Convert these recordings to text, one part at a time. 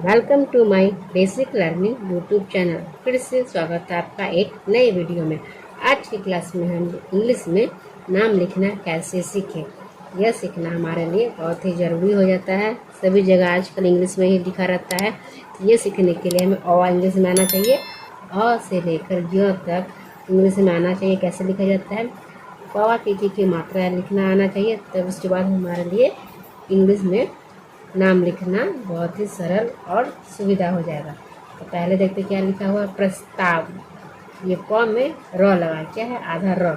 Welcome to my basic learning YouTube channel. फिर से स्वागत है आपका एक नए वीडियो में। आज की क्लास में हम इंग्लिश में नाम लिखना कैसे सीखें। यह सीखना हमारे लिए बहुत ही ज़रूरी हो जाता है। सभी जगह आजकल इंग्लिश में ही लिखा रहता है। ये सीखने के लिए हमें अ इंग्लिश में आना चाहिए। अ से लेकर ज तक इंग्लिश में आना चाहिए। कैसे लिखा जाता है, प की मात्रा लिखना आना चाहिए। तब उसके बाद हमारे लिए इंग्लिश में नाम लिखना बहुत ही सरल और सुविधा हो जाएगा। तो पहले देखते क्या लिखा हुआ, प्रस्ताव। ये प में र लगा, क्या है, आधा र।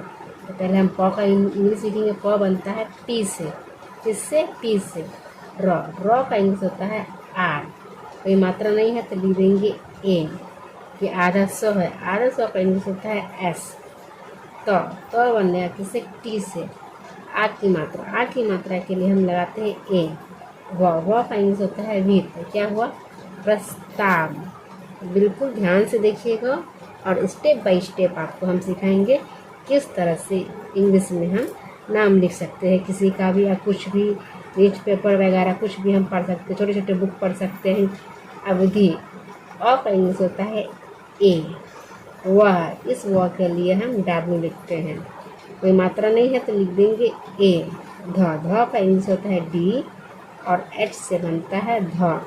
तो पहले हम प का इंग्लिश लिखेंगे। प बनता है पी से, किससे, पी से। र का इंग्लिश होता है आर। कोई मात्रा नहीं है तो लिख देंगे ए। ये आधा सौ है, आधा सौ का इंग्लिश होता है एस। तो बन गया किससे, टी से। आ की मात्रा के लिए हम लगाते हैं ए। व का इंग्लिश होता है वी। तो क्या हुआ, प्रस्ताव। बिल्कुल ध्यान से देखिएगा और स्टेप बाय स्टेप आपको हम सिखाएंगे किस तरह से इंग्लिश में हम नाम लिख सकते हैं। किसी का भी या कुछ भी, न्यूज पेपर वगैरह कुछ भी हम पढ़ सकते हैं, छोटे छोटे बुक पढ़ सकते हैं। अवधि, अ का इंग्लिश होता है ए। वह, इस व के लिए हम डब्ल्यू लिखते हैं। कोई मात्रा नहीं है तो लिख देंगे ए। ध का इंग्लिश होता है डी और एच से बनता है ध।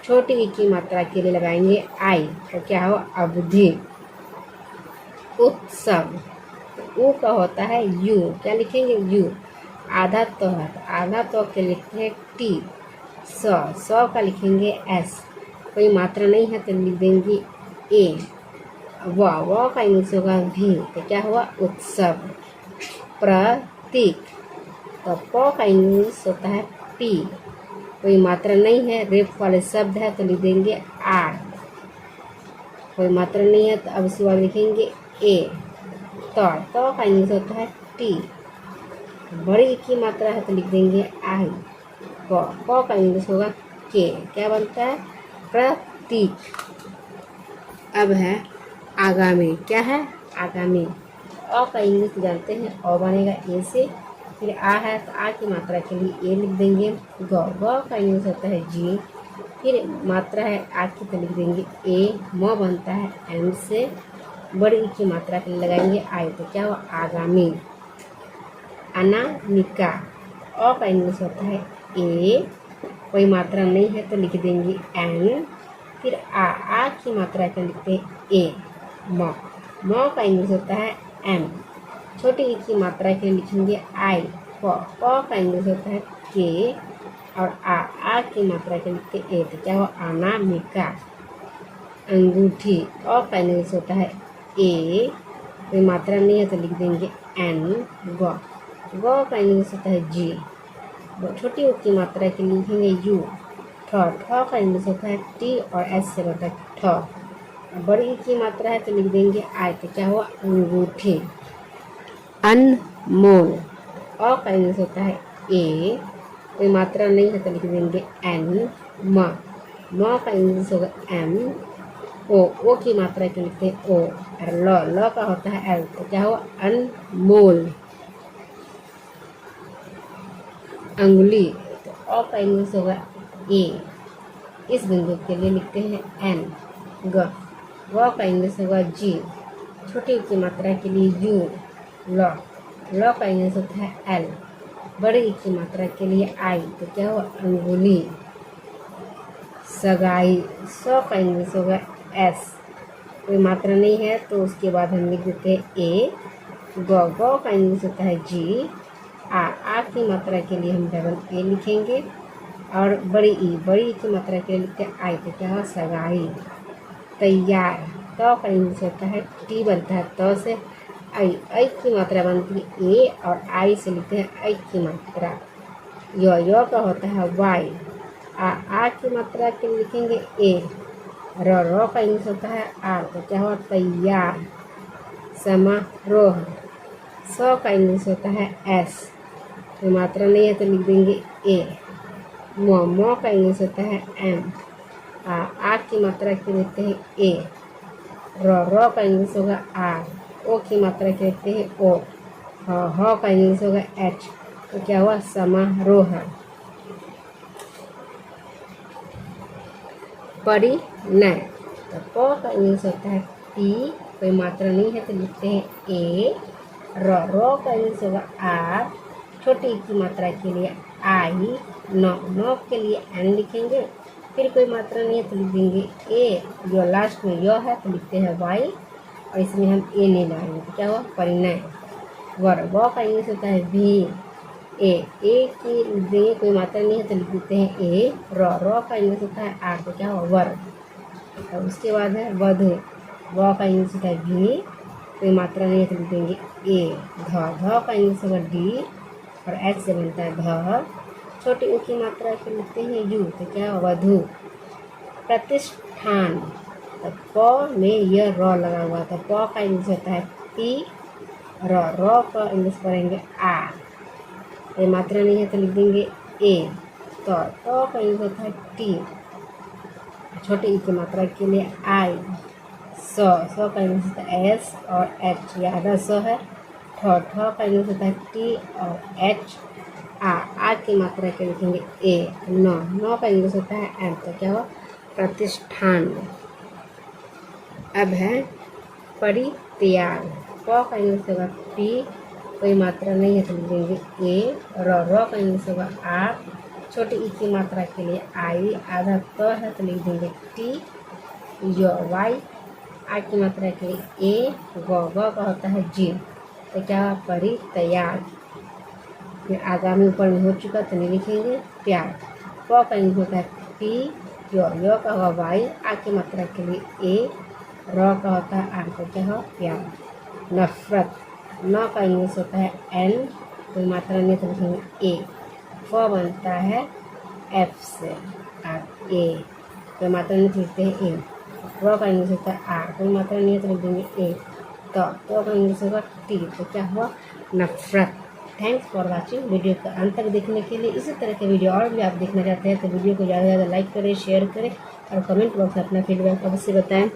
छोटी ई की मात्रा के लिए लगाएंगे आई। तो क्या हो, अवधि। उत्सव, ऊ का होता है यू। क्या लिखेंगे, यू। आधा तो है तो आधा तो के लिखते हैं टी। सौ का लिखेंगे एस। कोई मात्रा नहीं है तो लिख देंगे ए। व का इंग्लिश होगा भी। तो क्या हुआ, उत्सव। प्रतीक, तो प का इंग्लिश होता है पी। कोई मात्रा नहीं है, रेप वाले शब्द है तो लिख देंगे आर। कोई मात्रा नहीं है तो अब उसके बाद लिखेंगे ए। तो का इंग्लिश होता है टी। बड़ी की मात्रा है तो लिख देंगे आई। क का इंग्लिश होगा के। क्या बनता है, प्रतीक। अब है आगामी। क्या है, आगामी। अ का इंग्लिश जानते हैं, अ बनेगा ए से। फिर आ है तो आ की मात्रा के लिए ए लिख देंगे। ग का इंग्लिश होता है जी। फिर मात्रा है आ की तो लिख देंगे ए। म बनता है एम से। बड़ी ई की मात्रा के लिए लगाएंगे आई। तो क्या हुआ, आगामी। अनामिका, अ का इंग्लिश होता है ए। कोई मात्रा नहीं है तो लिख देंगे एन। फिर आ की मात्रा के लिखते हैं ए। म का इंग्लिश होता है एम। छोटी ई की मात्रा के लिखेंगे आई। प का इंग्लिश होता है के और आ की मात्रा के लिखते ए। तो क्या हुआ, अनामिका। अंगूठी, अ का इंग्लिश होता है ए। कोई मात्रा नहीं है तो लिख देंगे एन। ग का इंग्लिश होता है जी। छोटी ओ की मात्रा के लिखेंगे यू। ठ का इंग्लिश होता है टी और एस से बनता है ठ। बड़ी ई की मात्रा है तो लिख देंगे आई। तो क्या हुआ, अंगूठी। अनमोल, अ का इंग्लिश होता है ए। कोई मात्रा नहीं है तो लिख देंगे एन। म का इंग्लिश होगा एम। ओ की मात्रा के लिखते हैं ओ। और ल का होता है एल। तो क्या हुआ, अनमोल। अंगुली, तो अ का इंग्लिश होगा ए। इस बिंदु के लिए लिखते हैं एन। ग का इंग्लिश होगा जी। छोटी की मात्रा के लिए यू। ल का इंग्लिश होता है एल। बड़ी ई की मात्रा के लिए आई। तो क्या हुआ, अंगुली। सगाई, का इंग्लिश होगा एस। कोई मात्रा नहीं है तो उसके बाद हम लिख देते हैं ए। ग का इंग्लिश होता है जी। आ की मात्रा के लिए हम डबल ए लिखेंगे और बड़ी ई की मात्रा के लिए लिखते हैं आई। तो क्या हुआ, सगाई। तैयार, का इंग्लिश होता है टी बनता है त से। आई की मात्रा बनती है ए और आई से लिखते हैं आई की मात्रा। यो का होता है वाई। आ की मात्रा के लिए लिखेंगे ए। र का इंग्लिश होता है आर। तो क्या हुआ, तैयार। समारोह, का इंग्लिश होता है एस। तो मात्रा नहीं है तो लिख देंगे ए। म का इंग्लिश होता है एम। आ की मात्रा के लिखते हैं ए। र का इंग्लिश होगा आर। ओ की मात्रा के लिखते हैं ओ। ह का इंग्लिश होगा एच। तो क्या हुआ, समारोह। परिणय। तो प का इंग्लिश होता है पी, कोई मात्रा नहीं है तो लिखते हैं ए। र का इंग्लिश होगा आर, छोटी की मात्रा के लिए आई। नौ के लिए एन लिखेंगे, फिर कोई मात्रा नहीं है तो लिख देंगे ए। जो लास्ट में य है तो लिखते हैं वाई, और इसमें हम ए नहीं लाएंगे तो क्या हुआ परिणय। व का इंग्लिश होता है भी, ए की लिख देंगे, कोई मात्रा नहीं है तो लिख देते हैं ए। र का इंग्लिश होता है आर, तो क्या हुआ वर। और उसके बाद है वधु। व का इंग्लिश होता है भी, कोई मात्रा नहीं है तो लिख देंगे ए। ध का इंग्लिश होगा डी, और एच से बनता है ध। छोटी ऊ की मात्रा के लिखते हैं यू, तो क्या वधु। प्रतिष्ठान, तो प में यह र लगा हुआ था, प का इंग्लिश होता है पी। र का इंग्लिश पढ़ेंगे आ, ये मात्रा नहीं है तो लिख देंगे ए। तो का इंग्लिश होता है टी, छोटी ई की मात्रा के लिए आई। स का इंग्लिश होता है एस और एच, ये आधा स है। ठ का इंग्लिश होता है टी और एच। आ की मात्रा के लिखेंगे ए। नौ का इंग्लिश होता है एम, तो क्या हुआ प्रतिष्ठान। अब है परित्याग। प का इंग्लिश होगा पी, कोई मात्रा नहीं है तो लिख देंगे ए। र का इंग्लिश होगा आर, छोटी ई की मात्रा के लिए आई। आधा क है तो लिख देंगे टी। यो वाई, आ की मात्रा के लिए ए। ग का होता है जी, तो क्या परित्याग। फिर आगामी ऊपर में हो चुका तो नहीं लिखेंगे प्यार। प का इंग्लिश होता है पी। यो का होगा वाई, आ की मात्रा के लिए ए। र का होता है आर, तो क्या हो प्यार। नफरत। न का इंग्लिश होता है एन, कोई मात्रा नहीं तो लिखेंगे ए। फ बनता है एफ से और ए, कोई मात्रा नहीं तो लिखते हैं ए। र का इंग्लिश होता है आर, कोई मात्रा नहीं है तो लिख देंगे ए। तो का इंग्लिश होगा टी, तो क्या हुआ नफरत। Thanks for watching. वीडियो को अंत तक देखने के लिए। इसी तरह के वीडियो और भी आप देखना चाहते हैं तो वीडियो को ज़्यादा से ज़्यादा लाइक करें, शेयर करें और कमेंट बॉक्स में अपना फीडबैक अवश्य बताएं।